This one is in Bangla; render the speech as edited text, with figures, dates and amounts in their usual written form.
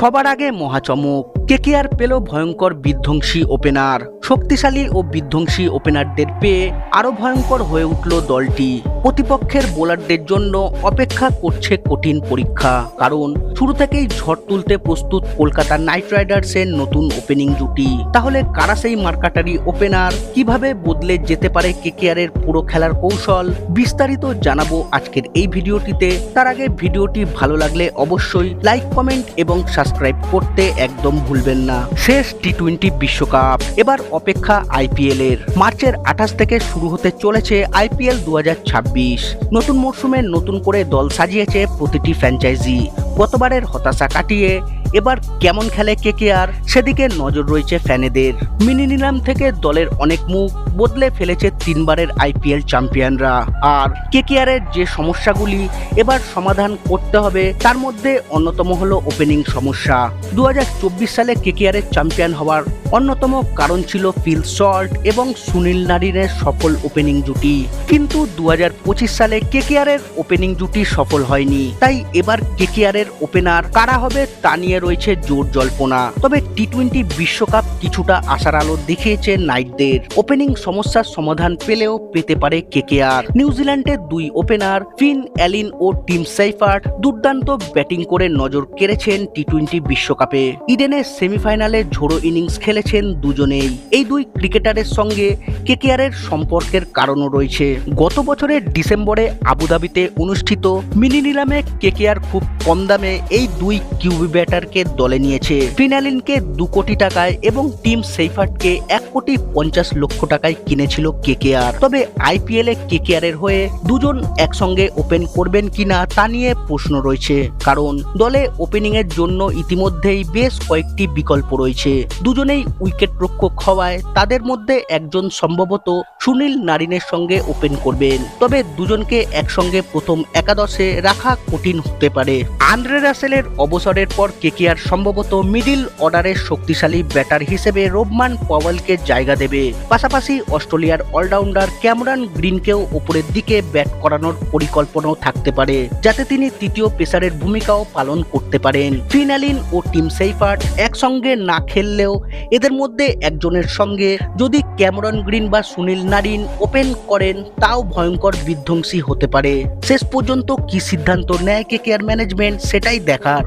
সবার আগে মহাচমক, কেকেআর পেল ভয়ঙ্কর বিধ্বংসী ওপেনার। শক্তিশালী ও বিধ্বংসী ওপেনারদের পেয়ে আরো ভয়ঙ্কর হয়ে উঠল দলটি। প্রতিপক্ষের বোলারদের জন্য অপেক্ষা করছে কঠিন পরীক্ষা, কারণ শুরু থেকেই ঝড় তুলতে প্রস্তুত কলকাতা নাইট রাইডার্সের নতুন ওপেনিং জুটি। তাহলে কারা সেই মার্কাটারি ওপেনার, কিভাবে বদলে যেতে পারে কেকেআরের পুরো খেলার কৌশল, বিস্তারিত জানাবো আজকের এই ভিডিওটিতে। তার আগে ভিডিওটি ভালো লাগলে অবশ্যই লাইক, কমেন্ট এবং সাবস্ক্রাইব করতে একদম ভুলবেন না। শেষ টি-20 বিশ্বকাপ, এবার অপেক্ষা আইপিএল এর। মার্চের 28 থেকে শুরু হতে চলেছে আইপিএল 2026। নতুন মরশুমে নতুন করে দল সাজিয়েছে প্রতিটি ফ্র্যাঞ্চাইজি। গতবারের হতাশা কাটিয়ে এবার কেমন খেলে কেকেআর, সেদিকে নজর রয়েছে ফ্যানেদের। মিনি নিলাম থেকে দলের অনেক মুখ বদলে ফেলেছে তিনবারের আইপিএল চ্যাম্পিয়নরা। আর কেকেআরের যে সমস্যাগুলি এবার সমাধান করতে হবে তার মধ্যে অন্যতম হলো ওপেনিং সমস্যা। 2024 সালে কেকেআরের চ্যাম্পিয়ন হওয়ার অন্যতম কারণ ছিল ফিল সল্ট এবং সুনীল নারিনের সফল ওপেনিং জুটি, কিন্তু 2025 সালে কেকেআরের ওপেনিং জুটি সফল হয়নি। তাই এবার কেকেআরের ওপেনার কারা হবে তা নিয়ে রয়েছে জোর জল্পনা। তবে টি-20 বিশ্বকাপ কিছুটা আশার আলো দেখিয়েছে নাইটদের। ওপেনিং সমস্যার সমাধান পেলেও পেতে পারে কেকেআর। নিউজিল্যান্ডের দুই ওপেনার ফিন অ্যালিন ও টিম সেইফার্ট দুর্দান্ত ব্যাটিং করে নজর কেড়েছেন টি-20 বিশ্বকাপে। ইডেনের সেমিফাইনালে ঝোড়ো ইনিংস খেলেছেন দুজনেই। এই দুই ক্রিকেটারের সঙ্গে কেকেআরের সম্পর্কের কারণও রয়েছে। গত বছরের ডিসেম্বরে আবুধাবিতে অনুষ্ঠিত মিনি নিলামে কেকেআর খুব কম দামে এই দুই কিউবি ব্যাটারকে দলে নিয়েছে। ফিন অ্যালিনকে 2 কোটি টাকায় এবং টিম সেইফার্টকে 1 কোটি 50 লক্ষ টাকায় কিনেছিল কেকেআর। তবে আইপিএল এ কেকেআর এর হয়ে দুজন একসঙ্গে ওপেন করবেন কিনা তা নিয়ে প্রশ্ন রয়েছে, কারণ দলে ওপেনিং এর জন্য ইতিমধ্যেই বেশ কয়েকটি বিকল্প রয়েছে। দুজনেই উইকেট রক্ষক হওয়ায় তাদের মধ্যে একজন সম্ভবত সুনীল নারিনের সঙ্গে ওপেন করবেন। তবে দুজনকে একসঙ্গে প্রথম একাদশে রাখা কঠিন হতে পারে। আন্দ্রে রাসেলের অবসরের পর কেকেআর সম্ভবত মিডল অর্ডারের শক্তিশালী ব্যাটার হিসেবে রোবমান পওয়েলকে জায়গা দেবে। পাশাপাশি অস্ট্রেলিয়ার অলরাউন্ডার ক্যামেরন গ্রিনকেও উপরের দিকে ব্যাট করানোর পরিকল্পনাও থাকতে পারে, যাতে তিনি তৃতীয় পেসারের ভূমিকাও পালন করতে পারেন। ফিন অ্যালিন ও টিম সেইফার্ট একসঙ্গে না খেললেও এদের মধ্যে একজনের সঙ্গে যদি ক্যামেরন গ্রিন বা সুনীল নারিন ওপেন করেন তাও ভয়ঙ্কর বিধ্বংসী হতে পারে। শেষ পর্যন্ত কি সিদ্ধান্ত নেয় কেকেআর ম্যানেজমেন্ট সেটাই দেখার।